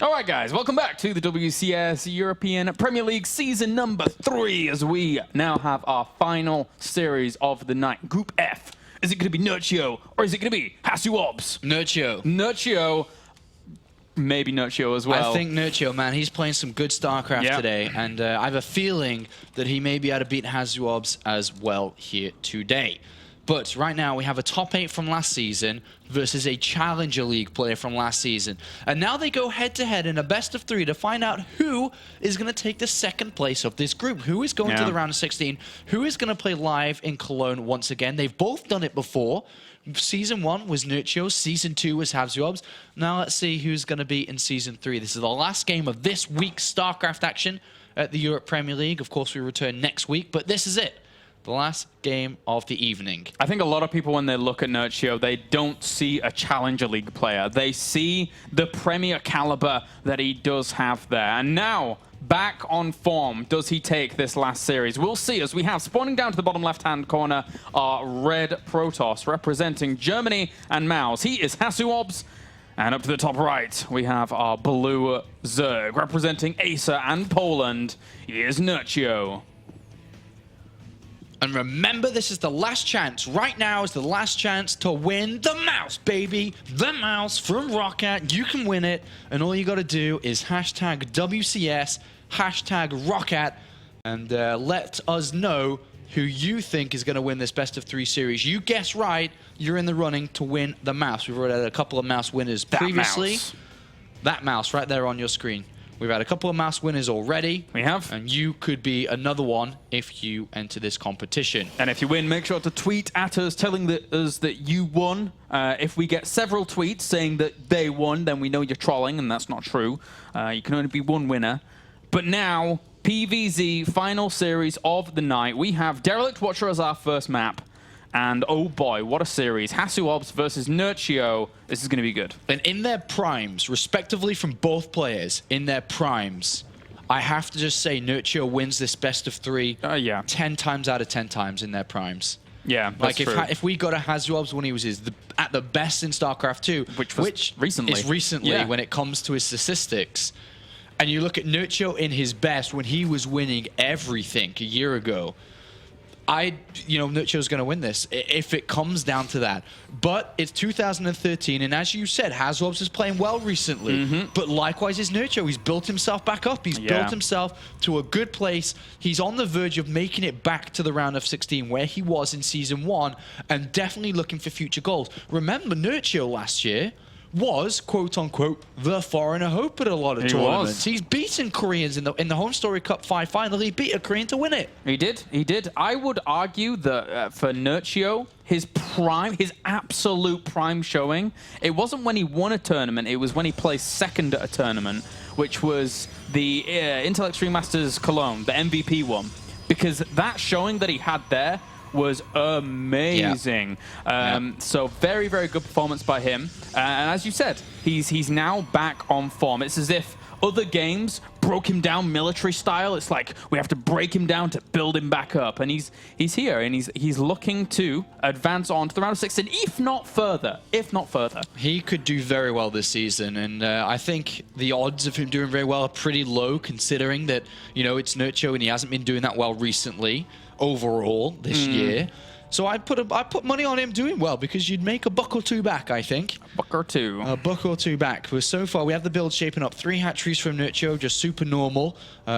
All right, guys, welcome back to the WCS European Premier League season number 3 as we now have our final series of the night. Group F. Is it going to be Nerchio or is it going to be HasuObs? Nerchio. Nerchio. Maybe Nerchio as well. I think Nerchio, man, he's playing some good StarCraft today, and I have a feeling that he may be able to beat HasuObs as well here today. But right now, we have a top 8 from last season versus a Challenger League player from last season. And now they go head-to-head in a best-of-3 to find out who is going to take the second place of this group. Who is going to the round of 16? Who is going to play live in Cologne once again? They've both done it before. Season 1 was Nerchio. Season 2 was HasuObs. Now let's see who's going to be in Season 3. This is the last game of this week's StarCraft action at the Europe Premier League. Of course, we return next week, but this is it. The last game of the evening. I think a lot of people, when they look at Nerchio, they don't see a Challenger League player. They see the Premier caliber that he does have there. And now, back on form, does he take this last series? We'll see, as we have spawning down to the bottom left-hand corner our red Protoss representing Germany and Maus. He is HasuObs. And up to the top right, we have our blue Zerg representing Acer and Poland. He is Nerchio. And remember, this is the last chance. Right now is the last chance to win the mouse, baby. The mouse from Rocket. You can win it. And all you got to do is hashtag WCS, hashtag Rocket, and let us know who you think is going to win this best-of-3 series. You guess right, you're in the running to win the mouse. We've already had a couple of mouse winners previously. That mouse right there on your screen. We've had a couple of mouse winners already. We have. And you could be another one if you enter this competition. And if you win, make sure to tweet at us telling us that you won. If we get several tweets saying that they won, then we know you're trolling, and that's not true. You can only be one winner. But now, PVZ final series of the night. We have Derelict Watcher as our first map. And oh boy, what a series. HasuObs versus Nerchio. This is going to be good. And in their primes, respectively from both players, in their primes, I have to just say Nerchio wins this best-of-3 10 times out of 10 times in their primes. Yeah, that's like true. If we got a HasuObs when he was at the best in StarCraft 2, which recently is recently when it comes to his statistics, and you look at Nerchio in his best when he was winning everything a year ago, Nerchio's going to win this if it comes down to that. But it's 2013, and as you said, HasuObs is playing well recently. But likewise is Nerchio. He's built himself back up. He's built himself to a good place. He's on the verge of making it back to the round of 16 where he was in Season 1, and definitely looking for future goals. Remember, Nerchio last year was, quote-unquote, the foreigner hope at a lot of tournaments. He's beaten Koreans in the Home Story Cup 5 final. He beat a Korean to win it. He did. He did. I would argue that for Nerchio, his prime, his absolute prime showing, it wasn't when he won a tournament. It was when he placed second at a tournament, which was the Intel Extreme Masters Cologne, the MVP one. Because that showing that he had there was amazing. So very, very good performance by him. And as you said, he's now back on form. It's as if other games broke him down military style. It's like we have to break him down to build him back up. And he's here, and he's looking to advance on to the round of 16, if not further. If not further. He could do very well this season, and I think the odds of him doing very well are pretty low, considering that, it's Nerchio and he hasn't been doing that well recently overall this year. So I put money on him doing well, because you'd make a buck or two back, I think. A buck or two. A buck or two back. But so far, we have the build shaping up. 3 hatcheries from Nerchio, just super normal.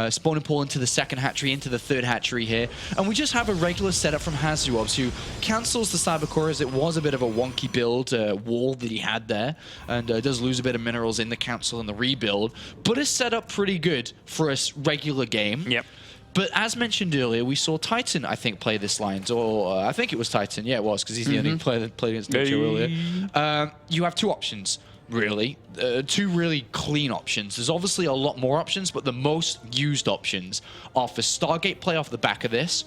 Spawning Pool into the second hatchery, into the third hatchery here. And we just have a regular setup from HasuObs, who cancels the Cybercore, as it was a bit of a wonky build wall that he had there. And does lose a bit of minerals in the cancel and the rebuild. But is set up pretty good for a regular game. Yep. But as mentioned earlier, we saw Titan, I think, play this lines. Or I think it was Titan. Yeah, it was, because he's the only player that played against Nerchio earlier. You have 2 options, really. 2 really clean options. There's obviously a lot more options, but the most used options are for Stargate play off the back of this,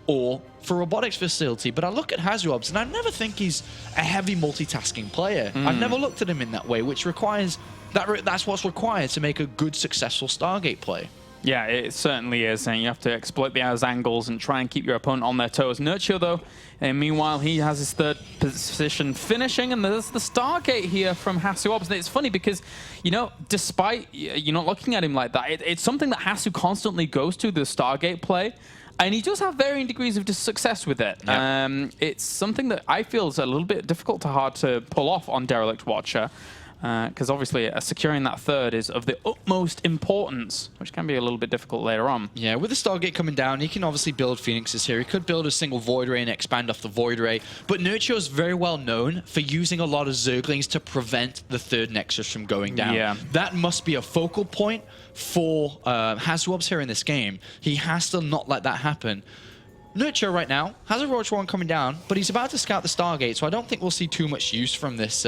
or for robotics facility. But I look at HasuObs, and I never think he's a heavy multitasking player. I've never looked at him in that way, which requires... That's what's required to make a good, successful Stargate play. Yeah, it certainly is, and you have to exploit the angles and try and keep your opponent on their toes. Nerchio, though, and meanwhile, he has his third position finishing, and there's the Stargate here from HasuObs. And it's funny because, you know, despite you're not looking at him like that, it's something that Hasu constantly goes to, the Stargate play. And he does have varying degrees of success with it. Yep. It's something that I feel is a little bit hard to pull off on Derelict Watcher. Because obviously securing that third is of the utmost importance, which can be a little bit difficult later on. Yeah, with the Stargate coming down, he can obviously build Phoenixes here. He could build a single Void Ray and expand off the Void Ray, but Nerchio is very well known for using a lot of Zerglings to prevent the third Nexus from going down. Yeah. That must be a focal point for HasuObs here in this game. He has to not let that happen. Nerchio right now has a Roach Warren coming down, but he's about to scout the Stargate, so I don't think we'll see too much use from this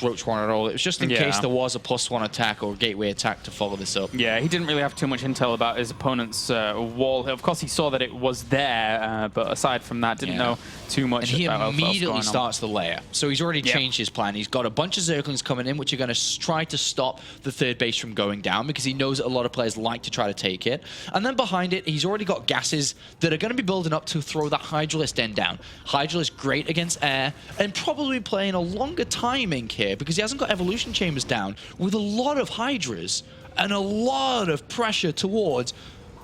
Roach Warren at all. It was just in case there was a +1 attack or gateway attack to follow this up. Yeah, he didn't really have too much intel about his opponent's wall. Of course, he saw that it was there, but aside from that, didn't know too much about And he immediately starts the layer. So he's already changed his plan. He's got a bunch of Zerglings coming in, which are going to try to stop the third base from going down, because he knows that a lot of players like to try to take it. And then behind it, he's already got gases that are going to be building up to throw the Hydralisk Den down. Hydralisk great against air, and probably playing a longer timing here, because he hasn't got evolution chambers down, with a lot of Hydras and a lot of pressure towards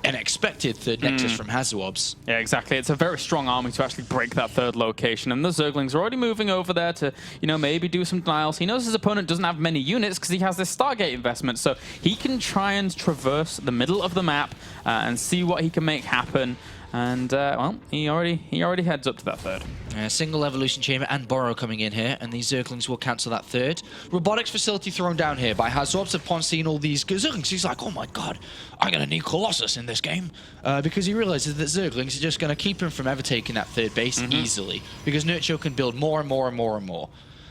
an expected third Nexus from HasuObs. Yeah, exactly. It's a very strong army to actually break that third location, and the Zerglings are already moving over there to, you know, maybe do some denials. He knows his opponent doesn't have many units because he has this Stargate investment, so he can try and traverse the middle of the map and see what he can make happen. And, well, he already heads up to that third. Single evolution chamber and Burrow coming in here, and these Zerglings will cancel that third. Robotics facility thrown down here by HasuObs. Upon seeing all these Zerglings, he's like, oh my god, I'm going to need Colossus in this game. Because he realizes that Zerglings are just going to keep him from ever taking that third base easily. Because Nerchio can build more and more and more and more.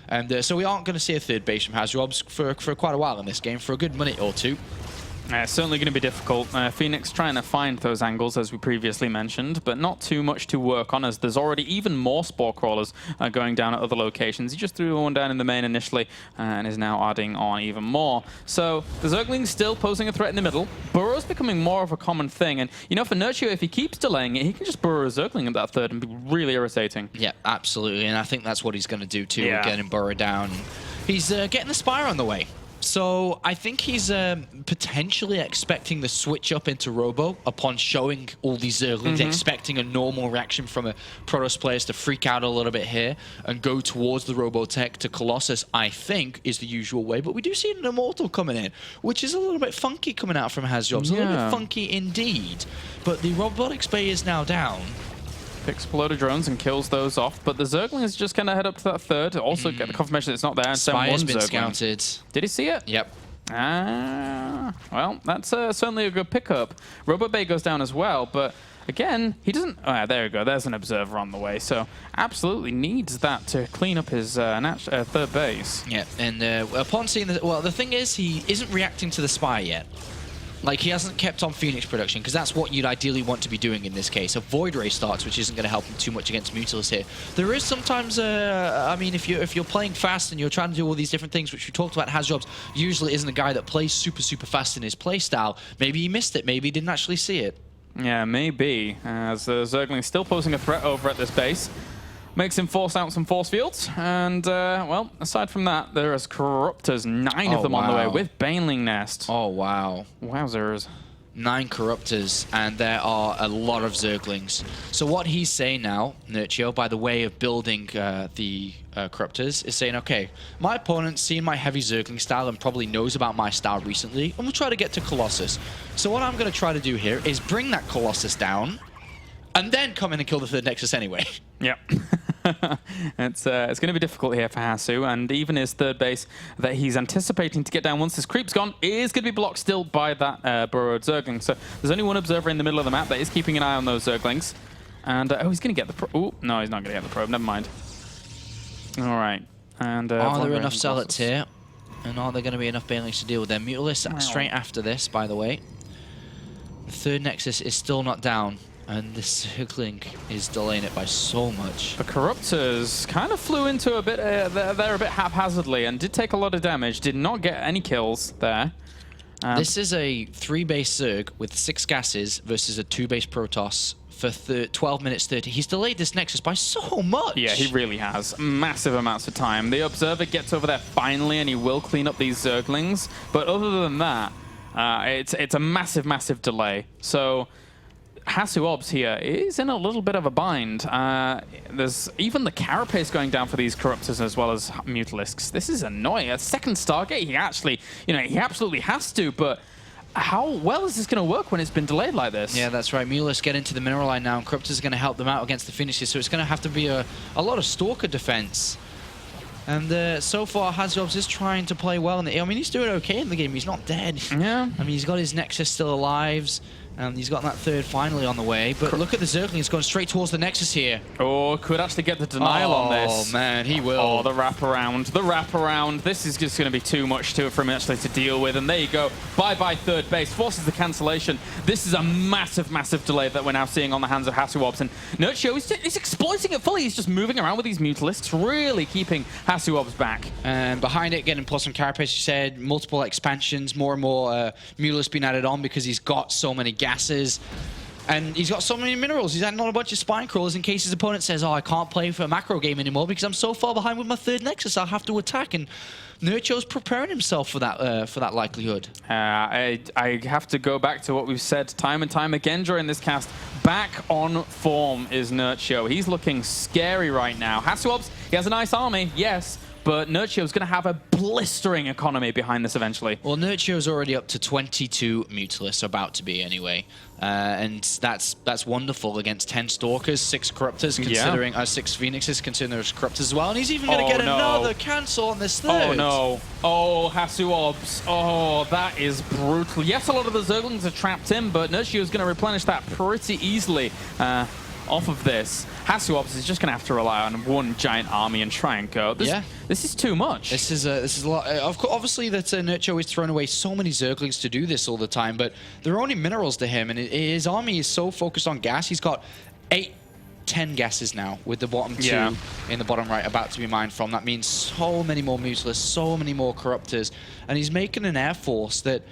And so we aren't going to see a third base from HasuObs for quite a while in this game, for a good minute or two. Certainly going to be difficult. Phoenix trying to find those angles, as we previously mentioned, but not too much to work on, as there's already even more Spore Crawlers going down at other locations. He just threw one down in the main initially and is now adding on even more. So the Zergling's still posing a threat in the middle. Burrow's becoming more of a common thing, and you know, for Nerchio, if he keeps delaying it, he can just burrow a Zergling at that third and be really irritating. Yeah, absolutely, and I think that's what he's going to do too, getting Burrow down. He's getting the Spire on the way. So I think he's potentially expecting the switch up into Robo upon showing all these Zerglings, expecting a normal reaction from a Protoss players to freak out a little bit here and go towards the Robotech to Colossus, I think, is the usual way. But we do see an Immortal coming in, which is a little bit funky coming out from HasuObs. A little bit funky indeed. But the Robotics Bay is now down. Picks up a load of drones and kills those off, but the Zergling is just going to head up to that third. Also get the confirmation that it's not there. And Spire's been Zergling. scouted. Did he see it? Yep. Well, that's certainly a good pickup. Robobay goes down as well, but again, he doesn't... Oh, there we go. There's an observer on the way, so absolutely needs that to clean up his third base. Yeah, and upon seeing the... Well, the thing is, he isn't reacting to the Spire yet. Like, he hasn't kept on Phoenix production, because that's what you'd ideally want to be doing in this case. A Void Ray starts, which isn't going to help him too much against Mutalisk here. There is sometimes, I mean, if you're playing fast and you're trying to do all these different things, which we talked about, HasuObs usually isn't a guy that plays super, super fast in his playstyle. Maybe he missed it. Maybe he didn't actually see it. Yeah, maybe. As the Zergling still posing a threat over at this base. Makes him force out some force fields, and, well, aside from that, there is Corruptors, 9 of them on the way, with Baneling Nest. Oh, wow. Wowzers. 9 Corruptors, and there are a lot of Zerglings. So what he's saying now, Nerchio, by the way of building the Corruptors, is saying, okay, my opponent's seen my heavy Zergling style and probably knows about my style recently, and we'll try to get to Colossus. So what I'm going to try to do here is bring that Colossus down, and then come in and kill the third Nexus anyway. Yep. It's going to be difficult here for Hasu, and even his third base that he's anticipating to get down once this creep's gone is going to be blocked still by that burrowed Zergling. So there's only one observer in the middle of the map that is keeping an eye on those Zerglings. And, oh, he's going to get the probe. Oh, no, he's not going to get the probe. Never mind. All right. And, are there enough Zealots here? And are there going to be enough Banelings to deal with them? Mutalisk straight after this, by the way. The third Nexus is still not down. And this Zergling is delaying it by so much. The Corruptors kind of flew into a bit there a bit haphazardly and did take a lot of damage. Did not get any kills there. This is a 3-base Zerg with 6 gases versus a 2-base Protoss for 12 minutes 30. He's delayed this Nexus by so much. Yeah, he really has. Massive amounts of time. The Observer gets over there finally, and he will clean up these Zerglings. But other than that, it's a massive, massive delay. So HasuObs here is in a little bit of a bind. There's even the Carapace going down for these Corruptors as well as Mutalisks. This is annoying. A second Stargate, he actually, he absolutely has to, but how well is this going to work when it's been delayed like this? Yeah, that's right. Mutalisks get into the mineral line now, and Corruptors are going to help them out against the Phoenixes, so it's going to have to be a lot of Stalker defense. And so far, HasuObs is trying to play well. I mean, he's doing okay in the game. He's not dead. Yeah. I mean, he's got his Nexus still alive. And he's got that third finally on the way. But look at the Zerglings going straight towards the Nexus here. Oh, could actually get the denial on this. Oh, man, he will. Oh, the wraparound. The wraparound. This is just going to be too much for him actually to deal with. And there you go. Bye-bye third base. Forces the cancellation. This is a massive, massive delay that we're now seeing on the hands of HasuObs. And Nerchio, he's exploiting it fully. He's just moving around with these Mutalisks, really keeping HasuObs back. And behind it, getting plus from Carapace, you said, multiple expansions, more and more Mutalisks being added on because he's got so many gases. And he's got so many minerals. He's adding on a bunch of spine crawlers in case his opponent says, oh, I can't play for a macro game anymore because I'm so far behind with my third Nexus, I'll have to attack. And Nerchio's preparing himself for that likelihood. I have to go back to what we've said time and time again during this cast. Back on form is Nerchio. He's looking scary right now. HasuObs, he has a nice army, yes, but Nerchio's going to have a blistering economy behind this eventually. Well, Nerchio's already up to 22 Mutalisks, about to be anyway. And that's wonderful against 10 Stalkers, 6 Corruptors, considering 6 Phoenixes, considering there's Corruptors as well. And he's even going to get another cancel on this third. Oh, no. Oh, HasuObs. Oh, that is brutal. Yes, a lot of the Zerglings are trapped in, but Nerchio's going to replenish that pretty easily. Off of this, HasuObs is just going to have to rely on one giant army and try and go. This is too much. This is a lot. Obviously, that Nerchio is throwing away so many Zerglings to do this all the time, but they're only minerals to him, and his army is so focused on gas. He's got 10 gases now, with the bottom 2 in the bottom right about to be mined from. That means so many more Mutalisks, so many more Corruptors, and he's making an air force that,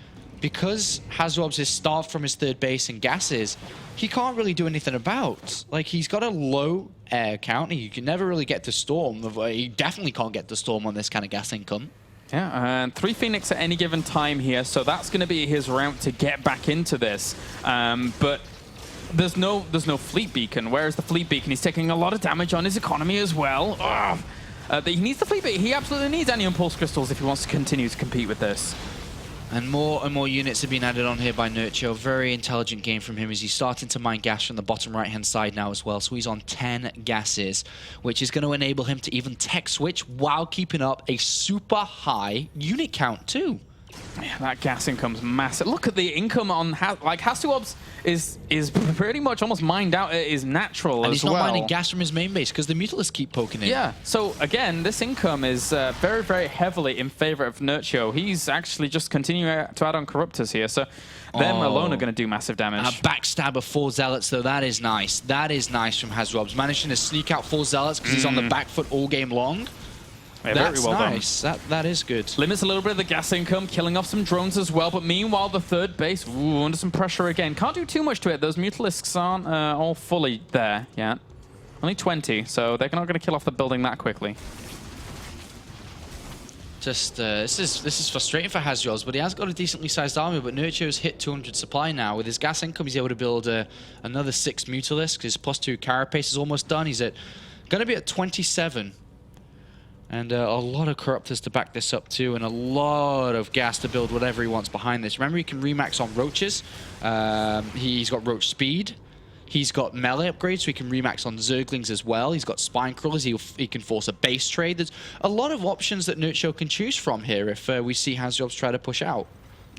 because HasuObs is starved from his third base and gases, he can't really do anything about. Like, he's got a low air count. You can never really get to Storm. He definitely can't get to Storm on this kind of gas income. Yeah, and 3 Phoenix at any given time here, so that's going to be his route to get back into this. But there's no fleet beacon. Where is the fleet beacon? He's taking a lot of damage on his economy as well. He needs the fleet beacon. He absolutely needs any impulse crystals if he wants to continue to compete with this. And more units have been added on here by Nerchio. Very intelligent game from him as he's starting to mine gas from the bottom right-hand side now as well. So he's on 10 gases, which is going to enable him to even tech switch while keeping up a super high unit count too. Yeah, that gas income's massive. Look at the income on HasuObs is pretty much almost mined out. It is natural and as well. And he's not well. mining gas from his main base because the Mutalisks keep poking in. Yeah, so again, this income is very, very heavily in favor of Nerchio. He's actually just continuing to add on Corruptors here, so them alone are going to do massive damage. A backstab of 4 Zealots, though. That is nice. That is nice from HasuObs. Managing to sneak out 4 Zealots because he's on the back foot all game long. Yeah, that's very well nice. That is good. Limits a little bit of the gas income, killing off some drones as well. But meanwhile, the third base, under some pressure again. Can't do too much to it. Those Mutalisks aren't all fully there yet. Only 20, so they're not going to kill off the building that quickly. Just this is frustrating for HasuObs, but he has got a decently sized army. But Nerchio's hit 200 supply now. With his gas income, he's able to build another 6 Mutalisks. His +2 Carapace is almost done. He's going to be at 27. And a lot of Corruptors to back this up too, and a lot of gas to build whatever he wants behind this. Remember, he can remax on Roaches. He's got Roach Speed. He's got melee upgrades, so he can remax on Zerglings as well. He's got Spine Crawlers. He can force a base trade. There's a lot of options that Nerchio can choose from here if we see HasuObs try to push out.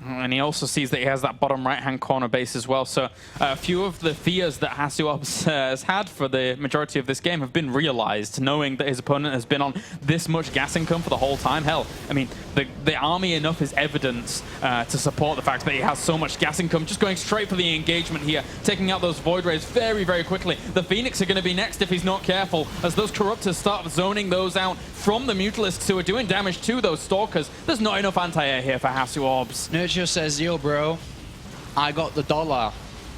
And he also sees that he has that bottom right-hand corner base as well. So a few of the fears that HasuObs has had for the majority of this game have been realized, knowing that his opponent has been on this much gas income for the whole time. Hell, I mean, the army enough is evidence to support the fact that he has so much gas income. Just going straight for the engagement here, taking out those Void Rays very, very quickly. The Phoenix are going to be next if he's not careful, as those Corruptors start zoning those out from the Mutalisks who are doing damage to those Stalkers. There's not enough anti-air here for HasuObs. Nerchio says, yo, bro, I got the dollar.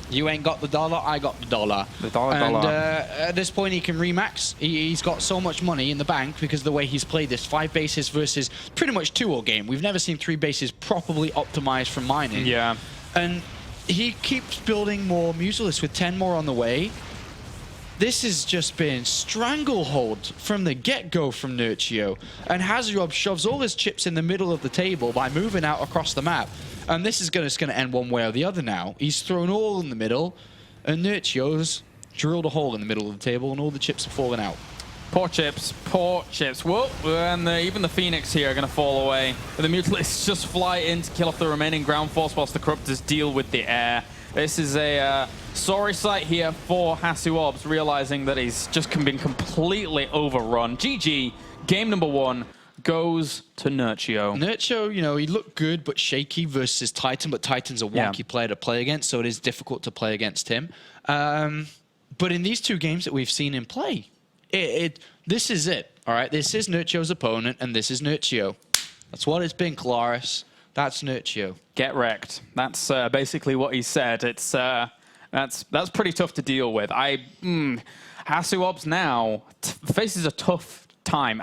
You ain't got the dollar, I got the dollar. The dollar. And at this point, he can remax. He's got so much money in the bank because of the way he's played this. 5 bases versus pretty much 2-0 game. We've never seen 3 bases properly optimized from mining. Yeah. And he keeps building more Mucilis with 10 more on the way. This has just been stranglehold from the get-go from Nerchio. And HasuObs shoves all his chips in the middle of the table by moving out across the map. And this is just going to end one way or the other now. He's thrown all in the middle, and Nerchio's drilled a hole in the middle of the table, and all the chips have fallen out. Poor chips, poor chips. Whoa, and even the Phoenix here are going to fall away. The Mutalists just fly in to kill off the remaining ground force whilst the Corruptors deal with the air. This is a sorry sight here for HasuObs, realizing that he's just been completely overrun. GG, game number 1 goes to Nerchio. Nerchio, you know, he looked good but shaky versus Titan, but Titan's a wonky player to play against, so it is difficult to play against him. But in these 2 games that we've seen him play, this is it, all right? This is Nerchio's opponent, and this is Nerchio. That's what it's been, Claris. That's Nerchio. Get wrecked. That's basically what he said. It's that's pretty tough to deal with. HasuObs now faces a tough time.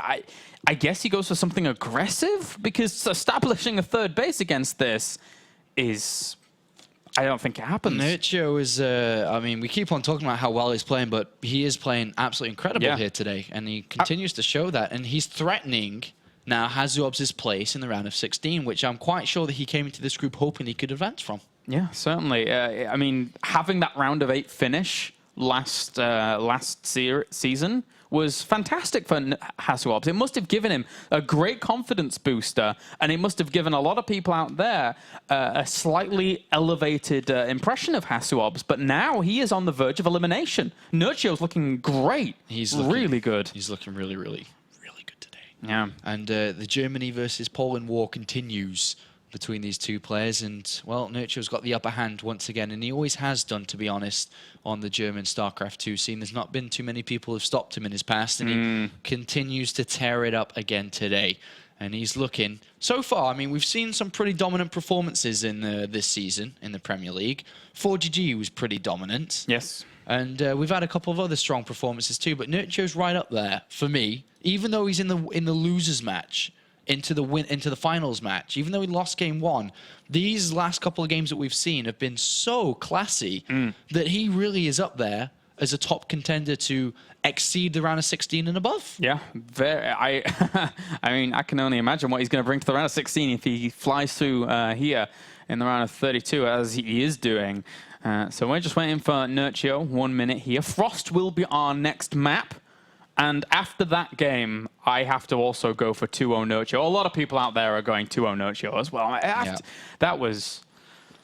I guess he goes for something aggressive because establishing a 3rd base against this is, I don't think it happens. Nerchio is, I mean, we keep on talking about how well he's playing, but he is playing absolutely incredible here today, and he continues to show that, and he's threatening now HasuObs' place in the round of 16, which I'm quite sure that he came into this group hoping he could advance from. Yeah, certainly. I mean, having that round of 8 finish last season was fantastic for HasuObs. It must have given him a great confidence booster, and it must have given a lot of people out there a slightly elevated impression of HasuObs. But now he is on the verge of elimination. Nerchio's looking great. He's looking really good. He's looking really, really good today. Yeah. And the Germany versus Poland war continues between these 2 players, and well, Nerchio's got the upper hand once again, and he always has done, to be honest, on the German StarCraft 2 scene. There's not been too many people who've stopped him in his past, and he continues to tear it up again today. And he's looking, so far, I mean, we've seen some pretty dominant performances in this season in the Premier League. 4GG was pretty dominant. Yes. And we've had a couple of other strong performances too, but Nerchio's right up there for me, even though he's in the losers match. Into the finals match, even though he lost game 1, these last couple of games that we've seen have been so classy that he really is up there as a top contender to exceed the round of 16 and above. Yeah, I mean, I can only imagine what he's going to bring to the round of 16 if he flies through here in the round of 32, as he is doing. So we're just waiting for Nerchio. 1 minute here. Frost will be our next map. And after that game, I have to also go for 2-0 Nerchio. A lot of people out there are going 2-0 Nerchio as well. That was,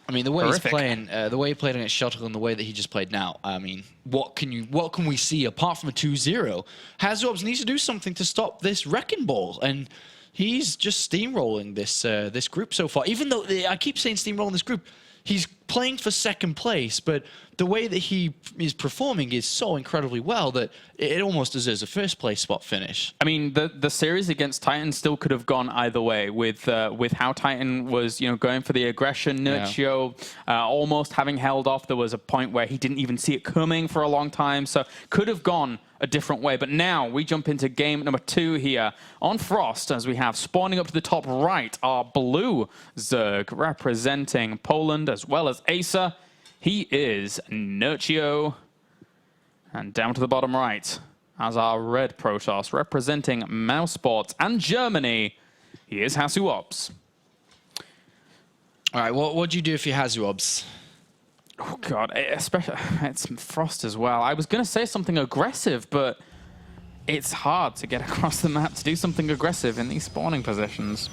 I mean, the way horrific. he's playing, the way he played against Shuttle and the way that he just played now. I mean, what can we see apart from a 2-0? HasuObs needs to do something to stop this wrecking ball, and he's just steamrolling this group so far. Even though I keep saying steamrolling this group, he's playing for 2nd place, but the way that he is performing is so incredibly well that it almost deserves a 1st place spot finish. I mean, the series against Titan still could have gone either way with how Titan was, going for the aggression. Nerchio almost having held off. There was a point where he didn't even see it coming for a long time, so could have gone a different way. But now we jump into game number 2 here on Frost, as we have spawning up to the top right our blue Zerg representing Poland as well as Acer. He is Nerchio. And down to the bottom right as our red Protoss representing Mousesports and Germany. He is HasuObs. All right, what do you do if you're HasuObs? Oh, God. Especially, it's Frost as well. I was going to say something aggressive, but it's hard to get across the map to do something aggressive in these spawning positions.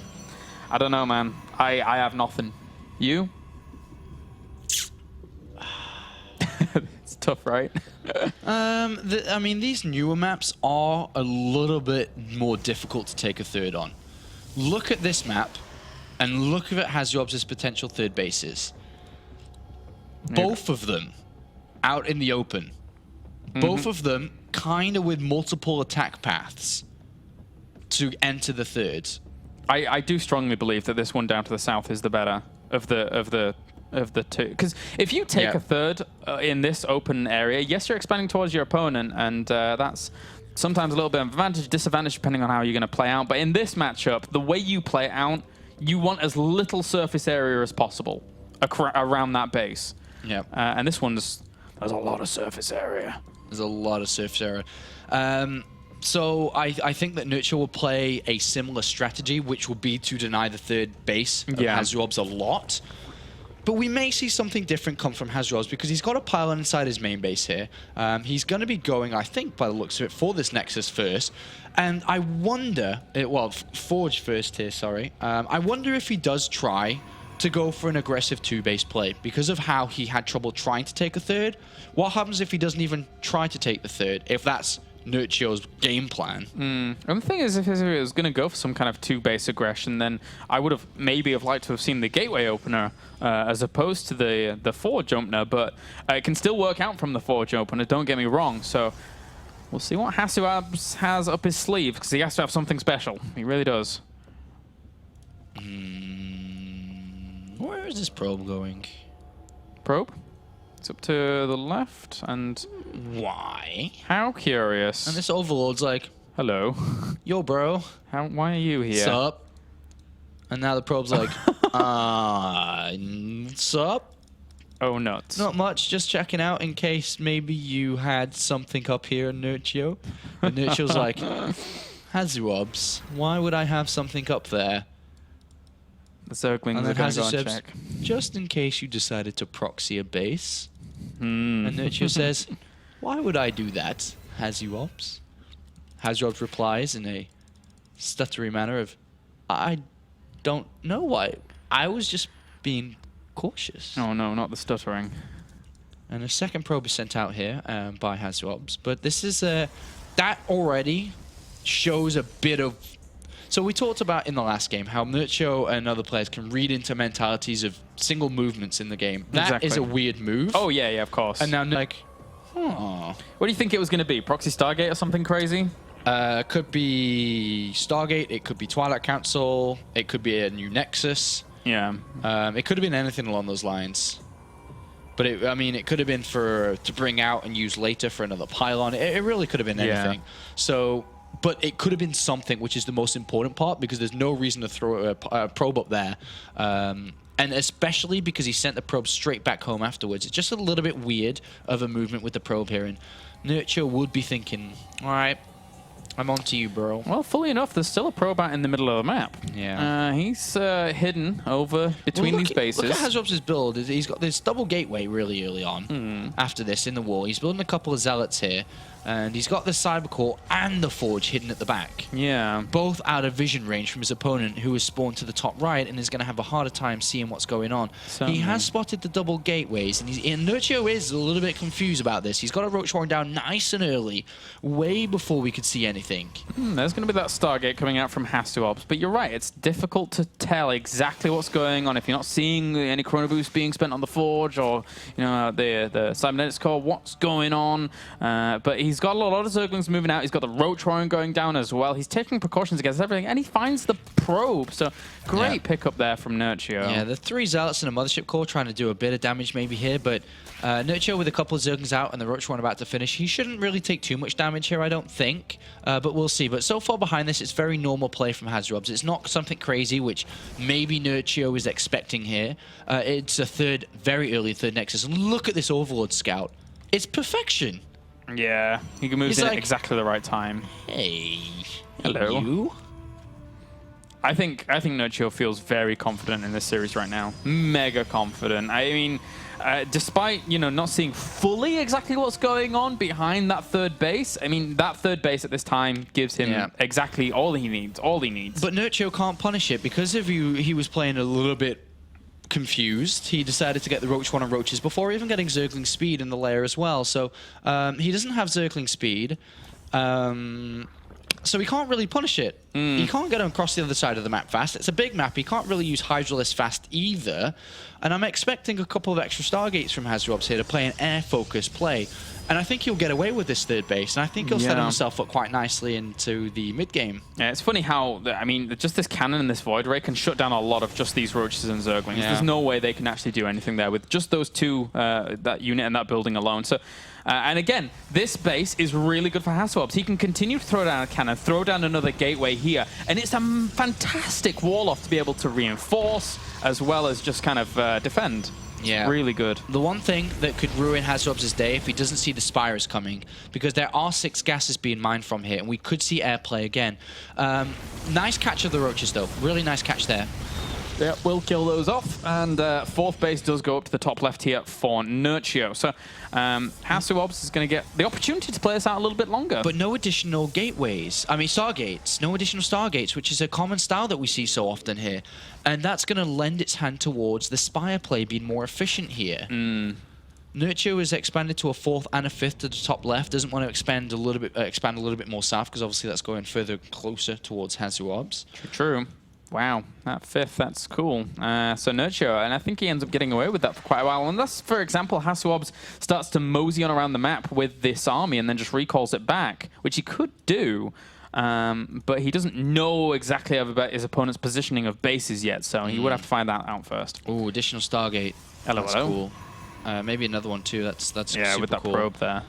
I don't know, man. I have nothing. You? It's tough, right? I mean, these newer maps are a little bit more difficult to take a 3rd on. Look at this map, and look at HasuObs' potential 3rd bases. Both of them out in the open. Both of them kind of with multiple attack paths to enter the 3rd. I do strongly believe that this one down to the south is the better of the two. Because if you take a third in this open area, yes, you're expanding towards your opponent, and that's sometimes a little bit of advantage, disadvantage, depending on how you're going to play out. But in this matchup, the way you play it out, you want as little surface area as possible around that base. Yeah. And this one's, there's a lot of surface area. There's a lot of surface area. So I think that Nerchio will play a similar strategy, which will be to deny the third base of HasuObs a lot. But we may see something different come from HasuObs because he's got a pylon inside his main base here. He's going to be going, I think, by the looks of it, for this Nexus first. And I wonder, well, Forge first here, sorry. I wonder if he does try to go for an aggressive two-base play because of how he had trouble trying to take a third. What happens if he doesn't even try to take the third, if that's Nerchio's game plan? And the thing is, if it was going to go for some kind of two-base aggression, then I would have maybe liked to have seen the gateway opener as opposed to the Forge opener, but it can still work out from the Forge opener, don't get me wrong. So we'll see what HasuObs has up his sleeve, because he has to have something special. He really does. Where is this probe going? Probe? It's up to the left, and... Why? How curious. And this Overlord's like... Hello. Yo, bro. Why are you here? Sup? And now the probe's like... sup? Oh, nuts. Not much, just checking out in case maybe you had something up here, Nerchio. And Nerchio's like... HasuObs, why would I have something up there? The Zerglings are going to go and check. Just in case you decided to proxy a base. And Nerchio says, why would I do that, HasuObs? HasuObs replies in a stuttery manner of, I don't know why. I was just being cautious. Oh no, not the stuttering. And a second probe is sent out here by HasuObs. But this is that already shows a bit of... So we talked about in the last game how Nerchio and other players can read into mentalities of single movements in the game. That is a weird move. Oh, yeah, of course. And now, like, huh. What do you think it was going to be? Proxy Stargate or something crazy? Could be Stargate. It could be Twilight Council. It could be a new Nexus. Yeah. It could have been anything along those lines. But, I mean, it could have been to bring out and use later for another pylon. It really could have been anything. So... But it could have been something, which is the most important part, because there's no reason to throw a probe up there. And especially because he sent the probe straight back home afterwards. It's just a little bit weird of a movement with the probe here. And Nerchio would be thinking, all right, I'm on to you, bro. Well, fully enough, there's still a probe out in the middle of the map. Yeah. He's hidden over between these bases. Look at HasuObs' build. He's got this double gateway really early on after this in the wall. He's building a couple of zealots here. And he's got the Cybercore and the Forge hidden at the back. Yeah. Both out of vision range from his opponent, who is spawned to the top right and is going to have a harder time seeing what's going on. Certainly. He has spotted the double gateways, and Nerchio is a little bit confused about this. He's got a Roach Warren down nice and early, way before we could see anything. There's going to be that Stargate coming out from HasuObs, but you're right, it's difficult to tell exactly what's going on if you're not seeing any Chrono Boost being spent on the Forge or the Cybernetics Core, what's going on. But he's got a lot of Zerglings moving out. He's got the Roach Warren going down as well. He's taking precautions against everything, and he finds the probe. So great pickup there from Nerchio. Yeah, the 3 Zealots and a Mothership Core trying to do a bit of damage maybe here, but Nerchio with a couple of Zerglings out and the Roach Warren about to finish. He shouldn't really take too much damage here, I don't think, but we'll see. But so far behind this, it's very normal play from HasuObs. It's not something crazy, which maybe Nerchio is expecting here. It's a very early third Nexus. And look at this Overlord Scout. It's perfection. Yeah, he moves in at exactly the right time. Hey, hello. You? I think Nerchio feels very confident in this series right now. Mega confident. I mean, despite not seeing fully exactly what's going on behind that third base, I mean that third base at this time gives him exactly all he needs. But Nerchio can't punish it because he was playing a little bit confused. He decided to get the Roach Warren and Roaches before even getting Zergling speed in the lair as well. So he doesn't have Zergling speed. So he can't really punish it. He can't get him across the other side of the map fast. It's a big map. He can't really use Hydralisk fast either. And I'm expecting a couple of extra Stargates from HasuObs here to play an air-focused play. And I think he'll get away with this third base, and I think he'll set Yeah. himself up quite nicely into the mid game. Yeah, it's funny how, I mean, just this cannon and this Void Ray can shut down a lot of just these Roaches and Zerglings. Yeah. There's no way they can actually do anything there with just those two, that unit and that building alone. So, and again, this base is really good for HasuObs. He can continue to throw down a cannon, throw down another gateway here, and it's a fantastic wall-off to be able to reinforce as well as just kind of defend. Yeah. Really good. The one thing that could ruin HasuObs' day if he doesn't see the Spires coming, because there are 6 gases being mined from here, and we could see airplay again. Nice catch of the Roaches, though. Really nice catch there. Yeah, we'll kill those off. And fourth base does go up to the top left here for Nerchio. So HasuObs is going to get the opportunity to play this out a little bit longer. But no additional gateways. I mean, Stargates. No additional Stargates, which is a common style that we see so often here. And that's going to lend its hand towards the Spire play being more efficient here. Nerchio is expanded to a 4th and a 5th to the top left. Doesn't want to expand a little bit more south, because obviously that's going further closer towards HasuObs. True. Wow, that 5th, that's cool. So Nerchio, and I think he ends up getting away with that for quite a while. Unless, for example, HasuObs starts to mosey on around the map with this army and then just recalls it back, which he could do. But he doesn't know exactly about his opponent's positioning of bases yet, so he would have to find that out first. Ooh, additional Stargate. That's cool. Maybe another one too. That's yeah, super with that cool. probe there.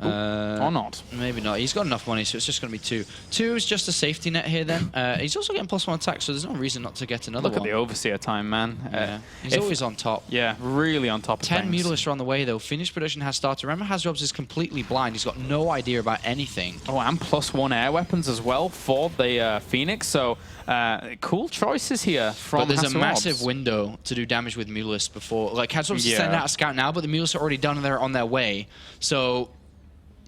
Or not. Maybe not. He's got enough money, so it's just going to be 2. 2 is just a safety net here then. He's also getting +1 attack, so there's no reason not to get another one. Look at the Overseer time, man. Yeah. He's always on top. Yeah, really on top of 10 things. Mutalists are on the way, though. Phoenix production has started. Remember, HasuObs is completely blind. He's got no idea about anything. Oh, and +1 air weapons as well for the Phoenix. So, cool choices here from But there's a HasuObs. massive window to do damage with Mutalists before. Like, HasuObs is sending out a scout now, but the Mutalists are already done and they're on their way. So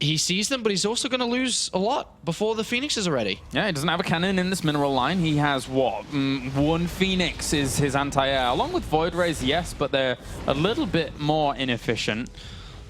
he sees them, but he's also going to lose a lot before the Phoenixes are ready. Yeah, he doesn't have a cannon in this mineral line. He has, what, 1 Phoenix is his anti-air. Along with Void Rays, yes, but they're a little bit more inefficient.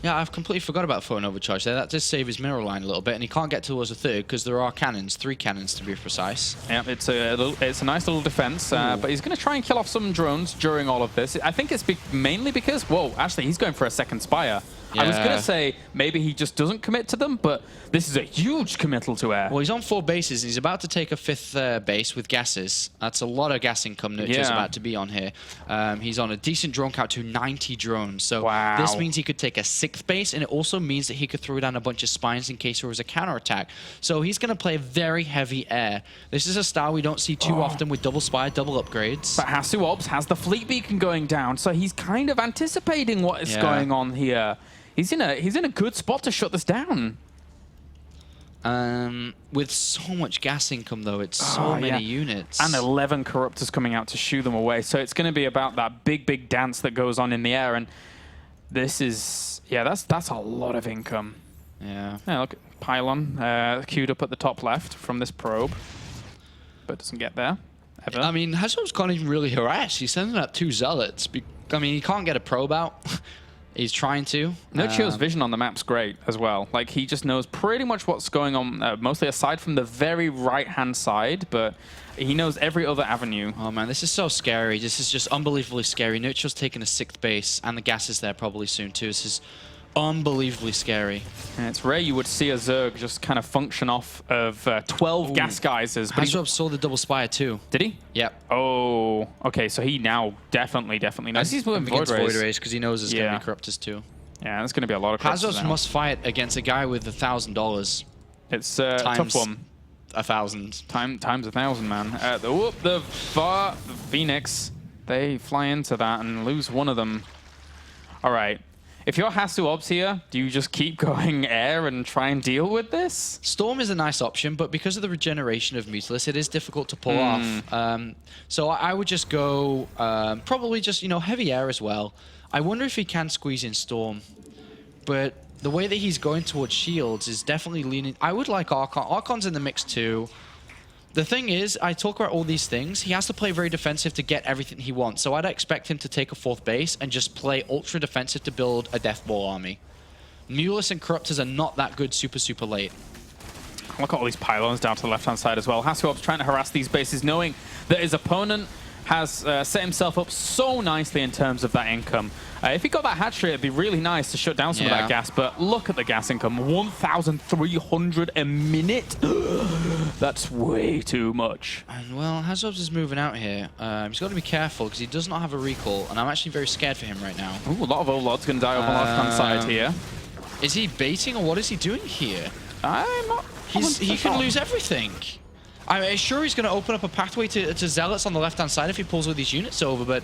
Yeah, I've completely forgot about Photon Overcharge there. That does save his mineral line a little bit, and he can't get towards a 3rd because there are cannons, 3 cannons to be precise. Yeah, it's a nice little defense, but he's going to try and kill off some drones during all of this. I think it's mainly because, whoa, actually, he's going for a 2nd Spire. Yeah. I was going to say maybe he just doesn't commit to them, but this is a huge committal to air. Well, he's on 4 bases. He's about to take a 5th base with gases. That's a lot of gas income Nerchio's about to be on here. He's on a decent drone count to 90 drones. So this means he could take a 6th base, and it also means that he could throw down a bunch of spines in case there was a counterattack. So he's going to play very heavy air. This is a style we don't see too often with double spire, double upgrades. But HasuObs has the fleet beacon going down, so he's kind of anticipating what is going on here. He's in a good spot to shut this down. With so much gas income, though, it's so many units. And 11 Corruptors coming out to shoo them away. So it's going to be about that big dance that goes on in the air. And this is, that's a lot of income. Yeah. Yeah, look, Pylon queued up at the top left from this probe, but doesn't get there ever. I mean, HasuObs can't even really harass. He's sending up 2 zealots. I mean, he can't get a probe out. He's trying to. Nerchio's vision on the map's great as well. Like, he just knows pretty much what's going on, mostly aside from the very right-hand side, but he knows every other avenue. Oh, man, this is so scary. This is just unbelievably scary. Nerchio's taking a 6th base, and the gas is there probably soon, too. This is unbelievably scary. And it's rare you would see a Zerg just kind of function off of 12 gas geysers. HasuObs saw the double spire, too. Did he? Yep. Oh, okay, so he now definitely knows. He's moving Void Rays because he knows there's going to be Corruptors, too. Yeah, there's going to be a lot of Corruptors HasuObs must fight against a guy with $1,000. It's a tough one. 1,000. Times 1,000, man. The Phoenix, they fly into that and lose one of them. All right. If you're HasuObs here, do you just keep going air and try and deal with this? Storm is a nice option, but because of the regeneration of Mutalisk, it is difficult to pull off. So I would just go probably just, heavy air as well. I wonder if he can squeeze in Storm, but the way that he's going towards shields is definitely leaning. I would like Archon. Archon's in the mix too. The thing is, I talk about all these things. He has to play very defensive to get everything he wants. So I'd expect him to take a 4th base and just play ultra defensive to build a Death Ball army. Mutalisk and Corruptors are not that good super late. Look at all these pylons down to the left-hand side as well. HasuObs trying to harass these bases, knowing that his opponent has set himself up so nicely in terms of that income. If he got that hatchery, it'd be really nice to shut down some of that gas, but look at the gas income, 1,300 a minute. That's way too much. And well, HasuObs is moving out here. He's got to be careful because he does not have a recall, and I'm actually very scared for him right now. Ooh, a lot of Overlord's going to die over the left-hand side here. Is he baiting, or what is he doing here? I'm not... He can lose everything. I'm sure he's going to open up a pathway to Zealots on the left-hand side if he pulls all these units over, but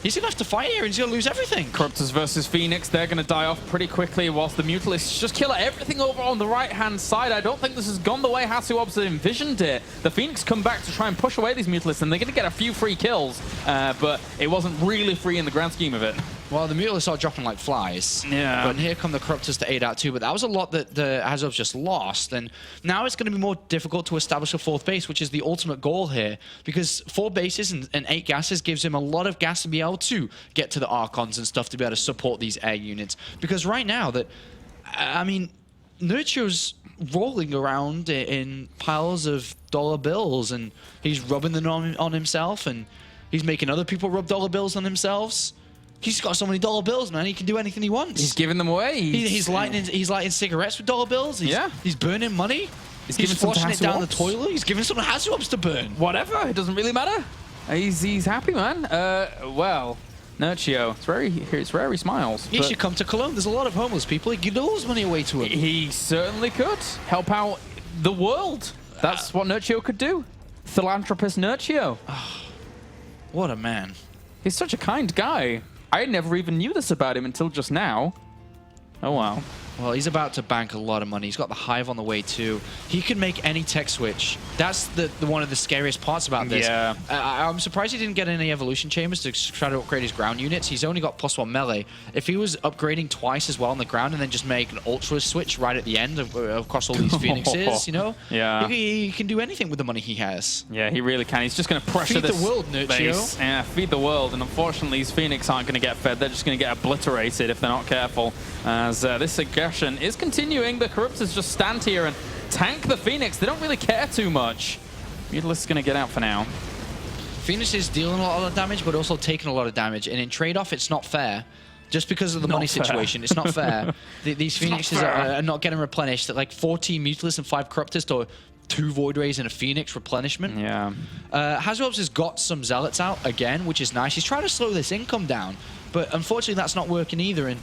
he's going to have to fight here and he's going to lose everything. Corruptors versus Phoenix, they're going to die off pretty quickly whilst the Mutalisks just kill everything over on the right-hand side. I don't think this has gone the way HasuObs had envisioned it. The Phoenix come back to try and push away these Mutalisks, and they're going to get a few free kills, but it wasn't really free in the grand scheme of it. Well, the Mutalisks are dropping like flies. Yeah. But here come the Corruptors to aid out too. But that was a lot that the HasuObs just lost. And now it's going to be more difficult to establish a fourth base, which is the ultimate goal here. Because 4 bases and 8 gases gives him a lot of gas to be able to get to the Archons and stuff to be able to support these air units. Because right now, I mean, Nerchio's rolling around in piles of dollar bills, and he's rubbing them on himself, and he's making other people rub dollar bills on themselves. He's got so many dollar bills, man. He can do anything he wants. He's giving them away. He's lighting cigarettes with dollar bills. He's burning money. He's flushing it down the toilet. He's giving some HasuObs to burn. Whatever. It doesn't really matter. He's happy, man. Well, Nerchio, it's rare he smiles. He should come to Cologne. There's a lot of homeless people. He give all his money away to him. He certainly could help out the world. That's what Nerchio could do. Philanthropist Nerchio. What a man. He's such a kind guy. I never even knew this about him until just now. Oh, wow. Well, he's about to bank a lot of money. He's got the Hive on the way, too. He can make any tech switch. That's the one of the scariest parts about this. Yeah. I'm surprised he didn't get any evolution chambers to try to upgrade his ground units. He's only got +1 melee. If he was upgrading twice as well on the ground and then just make an ultra switch right at the end across all these Phoenixes, you know? Yeah. He can do anything with the money he has. Yeah, he really can. He's just going to pressure this the world, Nerchio. Yeah, feed the world. And unfortunately, these Phoenix aren't going to get fed. They're just going to get obliterated if they're not careful. As this aggression is continuing. The Corruptors just stand here and tank the Phoenix. They don't really care too much. Mutalisks is going to get out for now. Phoenix is dealing a lot of damage, but also taking a lot of damage. And in trade-off, it's not fair. Just because of the money situation, it's not fair. These Phoenixes are not getting replenished. Like 14 Mutalisks and 5 Corruptors to 2 Void Rays and a Phoenix replenishment. Yeah. HasuObs has got some Zealots out again, which is nice. He's trying to slow this income down, but unfortunately that's not working either. And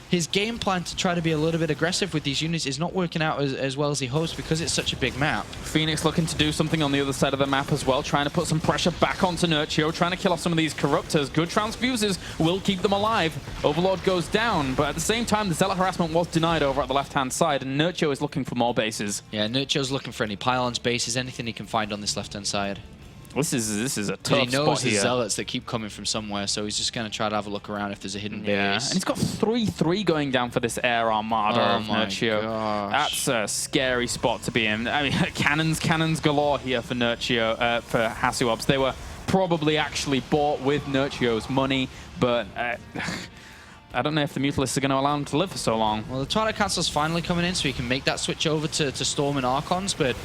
his game plan to try to be a little bit aggressive with these units is not working out as well as he hopes because it's such a big map. Phoenix looking to do something on the other side of the map as well, trying to put some pressure back onto Nerchio, trying to kill off some of these Corruptors. Good transfuses will keep them alive. Overlord goes down, but at the same time, the Zealot harassment was denied over at the left-hand side, and Nerchio is looking for more bases. Yeah, Nerchio's looking for any pylons, bases, anything he can find on this left-hand side. This is a tough spot here. He knows the Zealots that keep coming from somewhere, so he's just going to try to have a look around if there's a hidden base. And he's got 3-3 going down for this air armada of Nerchio. Gosh. That's a scary spot to be in. I mean, cannons galore here for Nerchio, for HasuObs. They were probably actually bought with Nerchio's money, but I don't know if the Mutalisks are going to allow him to live for so long. Well, the Twilight Council's finally coming in, so he can make that switch over to Storm and Archons, but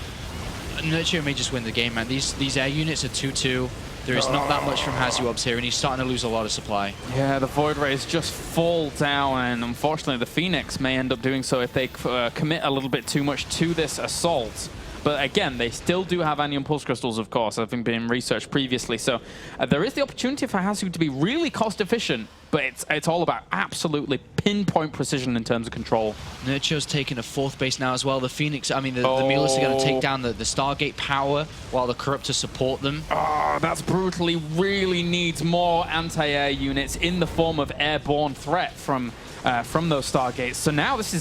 Nerchio may just win the game, man. These air units are 2-2. There is not that much from HasuObs here, and he's starting to lose a lot of supply. Yeah, the Void Rays just fall down, and unfortunately the Phoenix may end up doing so if they commit a little bit too much to this assault. But again, they still do have Anion Pulse Crystals, of course, having been researched previously. So there is the opportunity for Hasu to be really cost efficient, but it's all about absolutely pinpoint precision in terms of control. Nerchio's taking a 4th base now as well. The Phoenix, I mean, the Mutalisks are going to take down the Stargate power while the Corruptors support them. Oh, that's brutally really needs more anti-air units in the form of airborne threat from those Stargates. So now this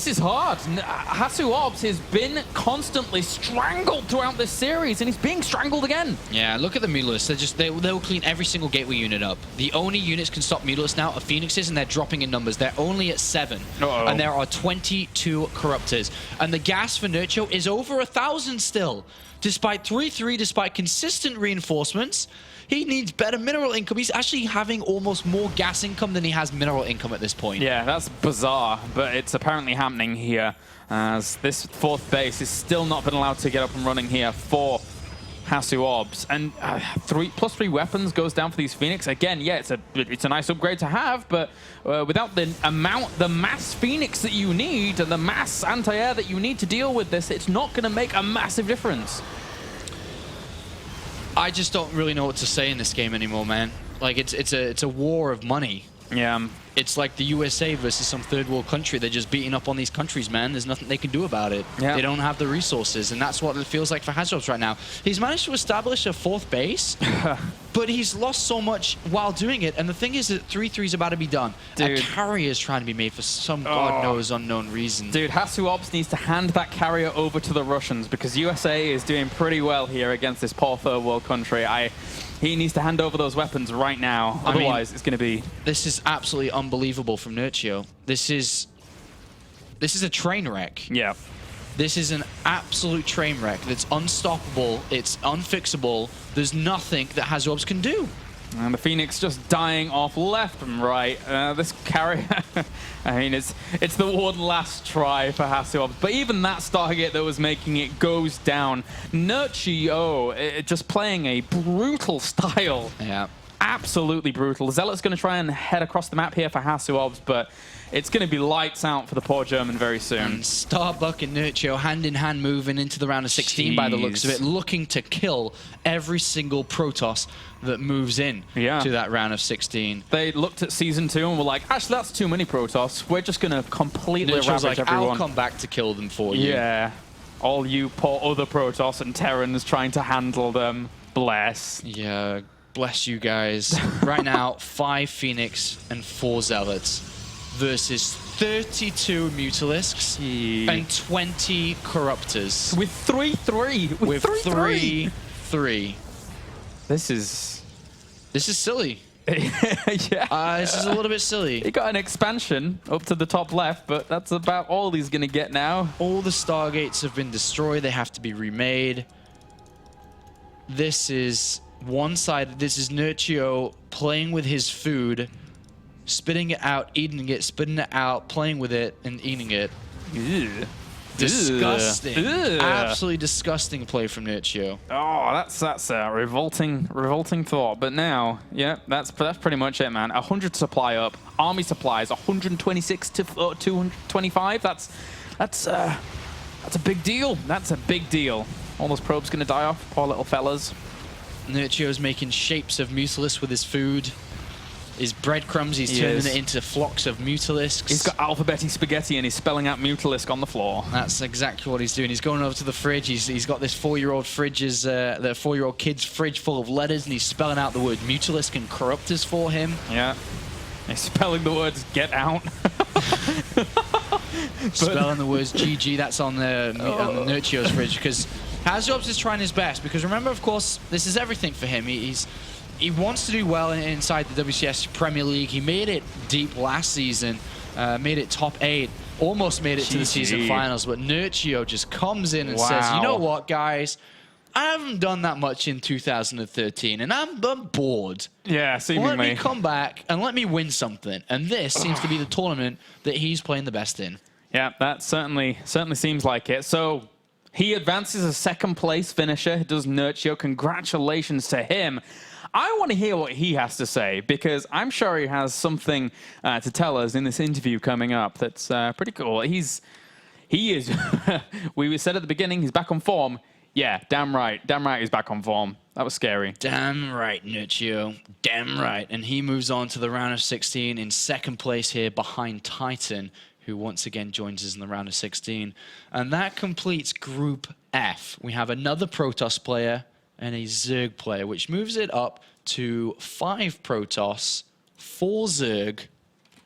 is hard. HasuObs has been constantly strangled throughout this series, and he's being strangled again. Yeah, look at the Mutalisks. They'll clean every single gateway unit up. The only units can stop Mutalisks now are Phoenixes, and they're dropping in numbers. They're only at 7, and there are 22 Corruptors. And the gas for Nerchio is over 1,000 still. Despite 3-3, despite consistent reinforcements, he needs better mineral income. He's actually having almost more gas income than he has mineral income at this point. Yeah, that's bizarre, but it's apparently happening here as this 4th base is still not been allowed to get up and running here for HasuObs. And 3+3 weapons goes down for these Phoenix. Again, yeah, it's a nice upgrade to have, but without the mass Phoenix that you need and the mass anti-air that you need to deal with this, it's not going to make a massive difference. I just don't really know what to say in this game anymore, man. Like, it's a war of money. Yeah. It's like the USA versus some third world country. They're just beating up on these countries, man. There's nothing they can do about it. Yeah. They don't have the resources, and that's what it feels like for HasuObs right now. He's managed to establish a 4th base, but he's lost so much while doing it. And the thing is that 3-3 is about to be done. Dude. A carrier is trying to be made for some God knows unknown reason. Dude, HasuObs needs to hand that carrier over to the Russians because USA is doing pretty well here against this poor third world country. He needs to hand over those weapons right now. Otherwise, it's going to be... This is absolutely unbelievable from Nerchio. This is a train wreck. Yeah. This is an absolute train wreck that's unstoppable. It's unfixable. There's nothing that HasuObs can do. And the Phoenix just dying off left and right. This carrier, I mean, it's the one last try for HasuObs. But even that Stargate that was making it goes down. Nerchio just playing a brutal style. Yeah. Absolutely brutal. Zealot's going to try and head across the map here for HasuObs, but it's going to be lights out for the poor German very soon. And Starbuck and Nerchio hand-in-hand moving into the round of 16 by the looks of it, looking to kill every single Protoss that moves in to that round of 16. They looked at Season 2 and were like, actually, that's too many Protoss. We're just going to completely ravage like, everyone. I'll come back to kill them for you. Yeah. All you poor other Protoss and Terrans trying to handle them. Bless. Yeah, bless you guys. Right now, 5 Phoenix and 4 Zealots versus 32 Mutalisks and 20 Corruptors. With 3-3. With 3-3. This is silly. Yeah. This is a little bit silly. He got an expansion up to the top left, but that's about all he's going to get now. All the Stargates have been destroyed. They have to be remade. This is one-sided. This is Nerchio playing with his food, spitting it out, eating it, spitting it out, playing with it, and eating it. Ew. Disgusting. Ew. Absolutely disgusting play from Nerchio. Oh, that's a revolting thought. But now, yeah, that's pretty much it, man. 100 supply up, army supplies 126 to 225. That's a big deal. That's a big deal. All those probes gonna die off, poor little fellas. Nerchio's making shapes of Mutalisk with his food. His breadcrumbs, he's turning it into flocks of Mutalisks. He's got alphabety spaghetti and he's spelling out Mutalisk on the floor. That's exactly what he's doing. He's going over to the fridge. He's got this 4-year-old fridge's, the 4-year-old kid's fridge full of letters, and he's spelling out the word Mutalisk and Corruptors for him. Yeah. He's spelling the words "get out." Spelling the words GG. That's on the Nerchio's fridge, because HasuObs is trying his best. Because remember, of course, this is everything for him. He wants to do well inside the WCS Premier League. He made it deep last season, made it top 8, almost made it to the season finals. But Nerchio just comes in and says, you know what, guys? I haven't done that much in 2013, and I'm bored. Yeah, seemingly. Let me come back and let me win something. And this seems to be the tournament that he's playing the best in. Yeah, that certainly seems like it. So he advances a 2nd place finisher. Does Nerchio. Congratulations to him. I want to hear what he has to say, because I'm sure he has something to tell us in this interview coming up that's pretty cool. He is, we said at the beginning, he's back on form. Yeah, damn right he's back on form. That was scary. Damn right, Nerchio. Damn right. And he moves on to the round of 16 in 2nd place here behind Titan, who once again joins us in the round of 16. And that completes Group F. We have another Protoss player and a Zerg player, which moves it up to 5 Protoss, 4 Zerg,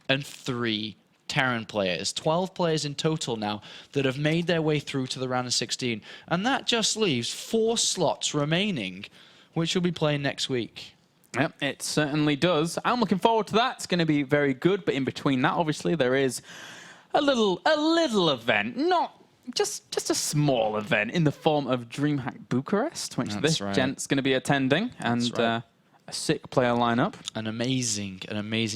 and 3 Terran players. 12 players in total now that have made their way through to the round of 16. And that just leaves 4 slots remaining, which we'll be playing next week. Yep, it certainly does. I'm looking forward to that. It's going to be very good, but in between that, obviously, there is a little event. Not just a small event in the form of DreamHack Bucharest, which this gent's going to be attending, and a sick player lineup. An amazing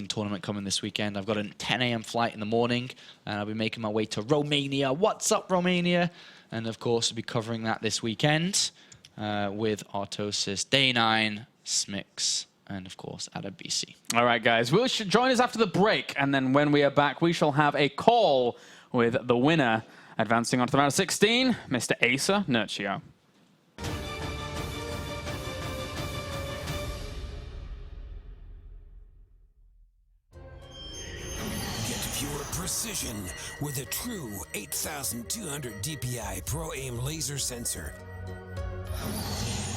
tournament coming this weekend. I've got a 10 a.m. flight in the morning, and I'll be making my way to Romania. What's up, Romania? And of course, we'll be covering that this weekend. with Artosis, Day 9, Smix, and of course, Adabisi. All right, guys. Join us after the break, and then when we are back, we shall have a call with the winner advancing on to the round of 16, Mr. Asa Nerchio. Pure precision with a true 8200 DPI Pro Aim laser sensor.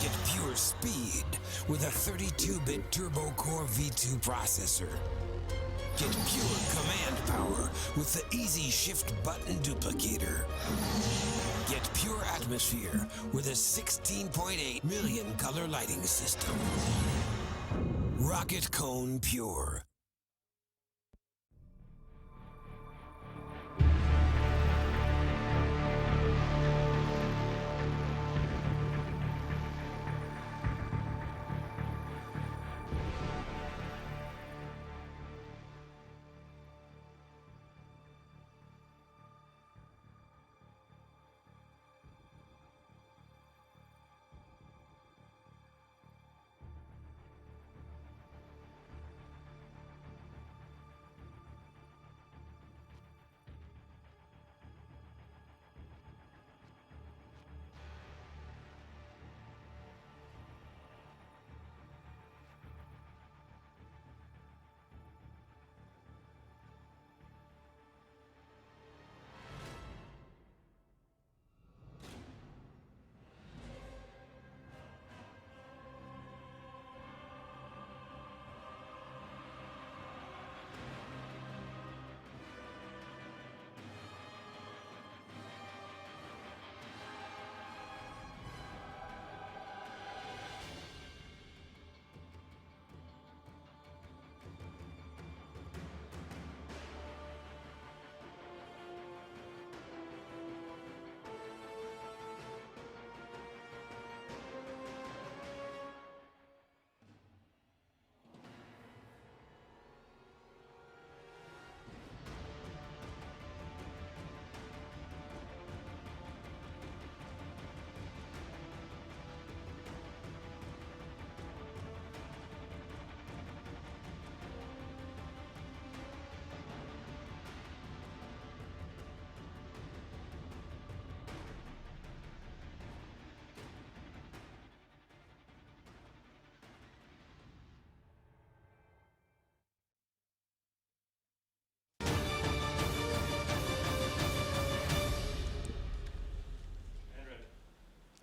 Get pure speed with a 32-bit Turbo Core V2 processor. Get pure command power with the Easy Shift button duplicator. Get pure atmosphere with a 16.8 million color lighting system. Rocket Cone Pure.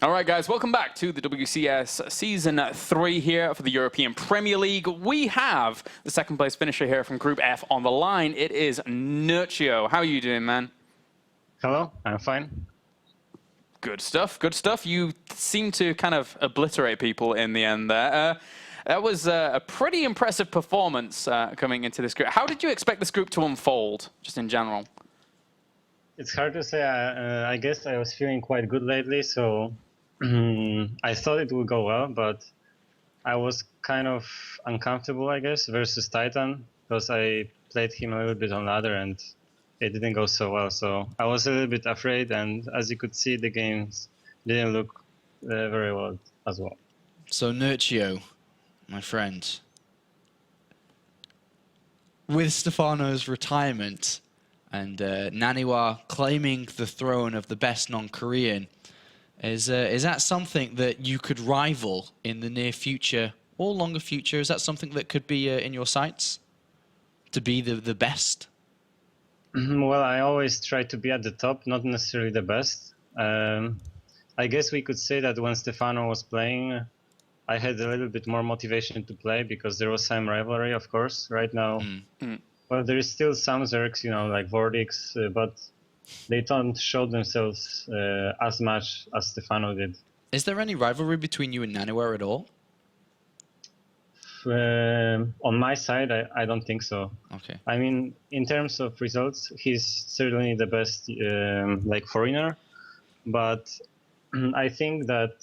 All right, guys, welcome back to the WCS Season 3 here for the European Premier League. We have the second place finisher here from Group F on the line. It is Nerchio. How are you doing, man? Hello, I'm fine. Good stuff, good stuff. You seem to kind of obliterate people in the end there. That was a pretty impressive performance coming into this group. How did you expect this group to unfold, just in general? It's hard to say. I guess I was feeling quite good lately, so I thought it would go well, but I was kind of uncomfortable, I guess, versus Titan, because I played him a little bit on ladder and it didn't go so well. So I was a little bit afraid, and as you could see, the games didn't look very well as well. So Nerchio, my friend, with Stefano's retirement and Naniwa claiming the throne of the best non-Korean, is that something that you could rival in the near future or longer future? Is that something that could be in your sights, to be the best? Well, I always try to be at the top, not necessarily the best. I guess we could say that when Stefano was playing, I had a little bit more motivation to play because there was some rivalry, of course. Right now, well, there is still some Zergs, you know, like Vordix, but they don't show themselves as much as Stefano did. Is there any rivalry between you and Naniwa at all? On my side, I don't think so. Okay. I mean, in terms of results, he's certainly the best like foreigner, but I think that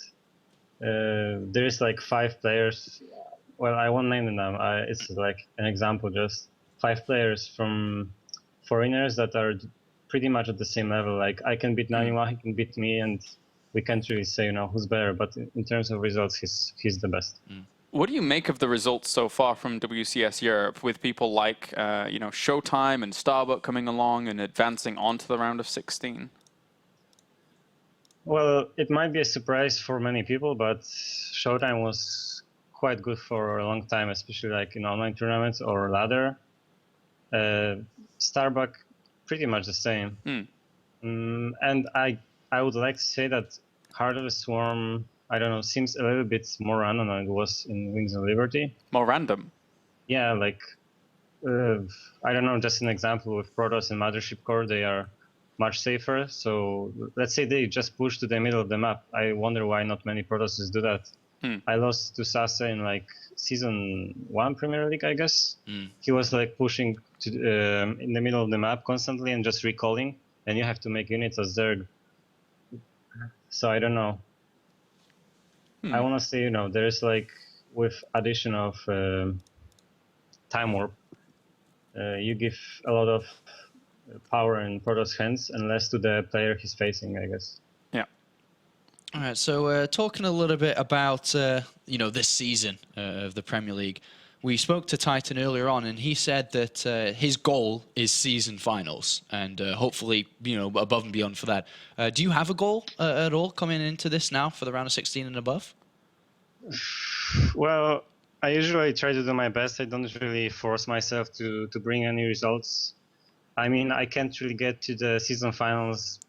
there's like 5 players. Well, I won't name them now. It's like an example, just 5 players from foreigners that are pretty much at the same level. Like I can beat Naniwa, he can beat me, and we can't really say, who's better. But in terms of results, he's the best. What do you make of the results so far from WCS Europe with people like, Showtime and Starbuck coming along and advancing onto the round of 16? Well, it might be a surprise for many people, but Showtime was quite good for a long time, especially like in online tournaments or ladder. Starbuck, pretty much the same. And I would like to say that Heart of the Swarm, I don't know, seems a little bit more random than it was in Wings of Liberty. More random? Yeah, like, I don't know, just an example with Protoss and Mothership Core, they are much safer. So let's say they just push to the middle of the map. I wonder why not many Protosses do that. I lost to Sasa in like Season 1 Premier League, I guess. He was like pushing to in the middle of the map constantly and just recalling, and you have to make units as Zerg. So I don't know. I want to say, there's like, with addition of Time Warp, you give a lot of power in Protoss hands and less to the player he's facing, I guess. Yeah. All right, so talking a little bit about, this season of the Premier League, we spoke to Titan earlier on, and he said that his goal is season finals, and hopefully, above and beyond for that. Do you have a goal at all coming into this now for the round of 16 and above? Well, I usually try to do my best. I don't really force myself to bring any results. I mean, I can't really get to the season finals.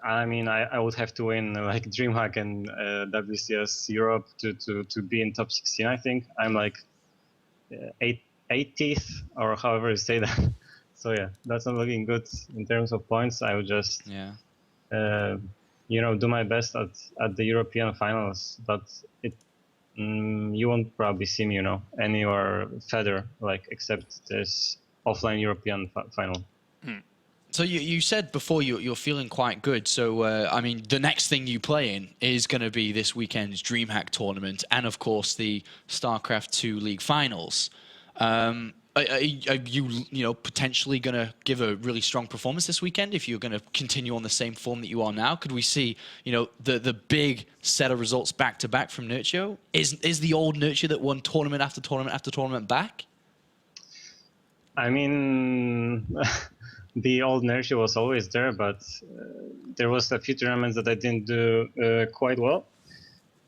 I mean, I would have to win like DreamHack and WCS Europe to be in top 16, I think. I'm like 80th, or however you say that. So yeah, that's not looking good in terms of points. I would just, do my best at the European finals. But you won't probably see me, anywhere further, like, except this offline European final. So you said before you're feeling quite good. So, I mean, the next thing you play in is going to be this weekend's DreamHack tournament and, of course, the StarCraft 2 League Finals. Are you potentially going to give a really strong performance this weekend if you're going to continue on the same form that you are now? Could we see, the big set of results back-to-back from Nerchio? Is the old Nerchio that won tournament after tournament after tournament back? I mean... The old Nerchio was always there, but there was a few tournaments that I didn't do quite well.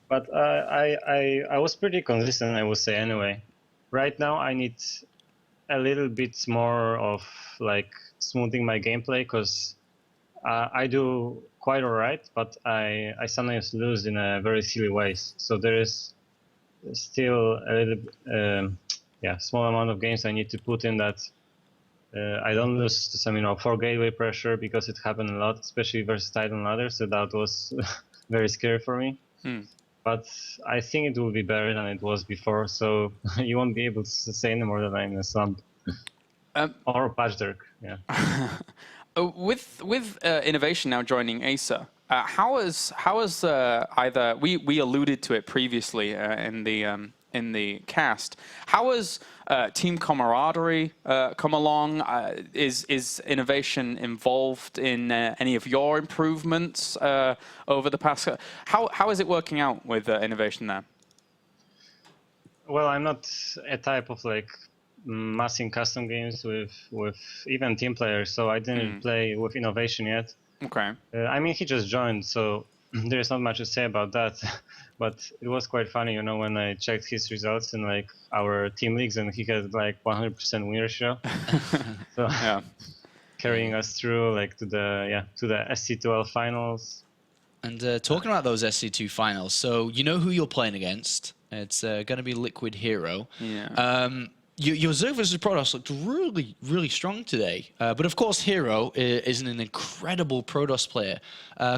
But I was pretty consistent, I would say, anyway. Right now, I need a little bit more of like smoothing my gameplay, because I do quite all right, but I sometimes lose in a very silly ways. So there is still a little, small amount of games I need to put in that. I don't lose to some, 4 gateway pressure, because it happened a lot, especially versus Titan Ladder, so that was very scary for me. But I think it will be better than it was before, so you won't be able to say anymore that I'm in a slump. Or patch Dirk, yeah. With innovation now joining Acer, how is either we alluded to it previously in the cast. How has team camaraderie come along? Is innovation involved in any of your improvements over the past? How is it working out with innovation there? Well, I'm not a type of like massing custom games with even team players, so I didn't play with innovation yet. Okay. I mean, he just joined, so there's not much to say about that. But it was quite funny, when I checked his results in like our team leagues, and he had like 100% win ratio. So yeah, carrying us through like to the SC2L finals. And talking about those SC2 finals, so you know who you're playing against. It's going to be Liquid Hero. Yeah. Your Zerg versus Protoss looked really, really strong today. But of course, Hero is an incredible Protoss player.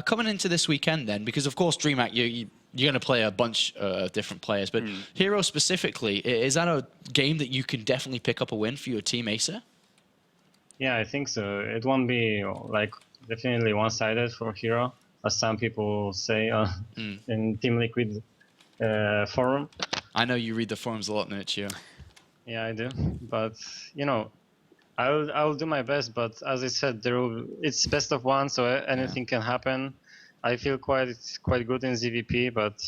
Coming into this weekend then, because of course, DreamHack, you're going to play a bunch of different players, but Hero specifically, is that a game that you can definitely pick up a win for your team Acer? Yeah, I think so. It won't be like definitely one-sided for Hero, as some people say in Team Liquid forum. I know you read the forums a lot, Nerchio. Yeah, I do. But, I'll do my best. But as I said, it's best of one, so anything can happen. I feel quite good in ZVP, but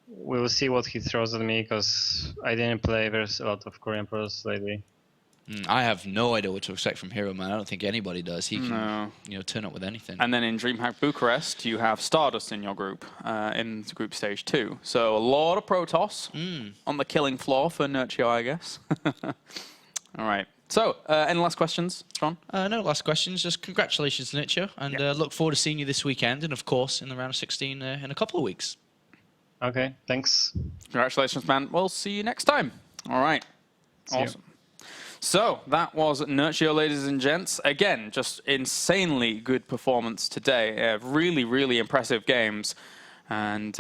we'll see what he throws at me because I didn't play versus a lot of Korean pros lately. I have no idea what to expect from Hero, man. I don't think anybody does. He can, No. turn up with anything. And then in DreamHack Bucharest, you have Stardust in your group, in group stage 2. So a lot of Protoss on the killing floor for Nerchio, I guess. All right. So, any last questions, Sean? No last questions. Just congratulations, Nerchio, and look forward to seeing you this weekend, and of course in the round of 16 in a couple of weeks. Okay, thanks. Congratulations, man. We'll see you next time. All right. Awesome. So that was Nerchio, ladies and gents. Again, just insanely good performance today. Really, really impressive games, and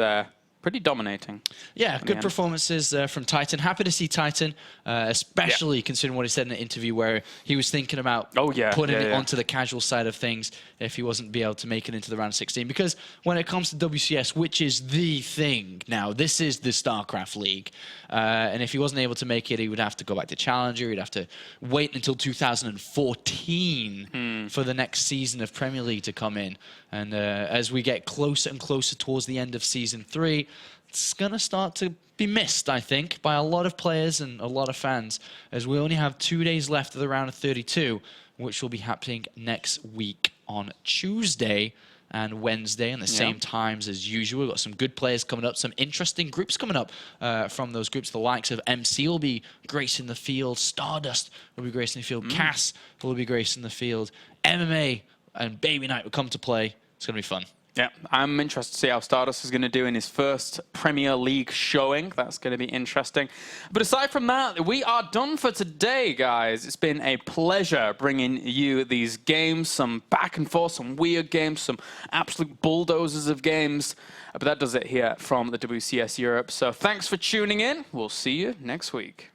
pretty dominating. Yeah, good performances from Titan. Happy to see Titan, especially considering what he said in the interview where he was thinking about putting it onto the casual side of things if he wasn't be able to make it into the round of 16. Because when it comes to WCS, which is the thing now, this is the StarCraft League. And if he wasn't able to make it, he would have to go back to Challenger. He'd have to wait until 2014 for the next season of Premier League to come in. And as we get closer and closer towards the end of Season 3, it's going to start to be missed, I think, by a lot of players and a lot of fans, as we only have 2 days left of the round of 32, which will be happening next week on Tuesday and Wednesday and the same times as usual. We've got some good players coming up, some interesting groups coming up from those groups. The likes of MC will be gracing the field, Stardust will be gracing the field, Cass will be gracing the field, MMA and Baby Knight will come to play. It's going to be fun. Yeah, I'm interested to see how Stardust is going to do in his first Premier League showing. That's going to be interesting. But aside from that, we are done for today, guys. It's been a pleasure bringing you these games, some back and forth, some weird games, some absolute bulldozers of games. But that does it here from the WCS Europe. So thanks for tuning in. We'll see you next week.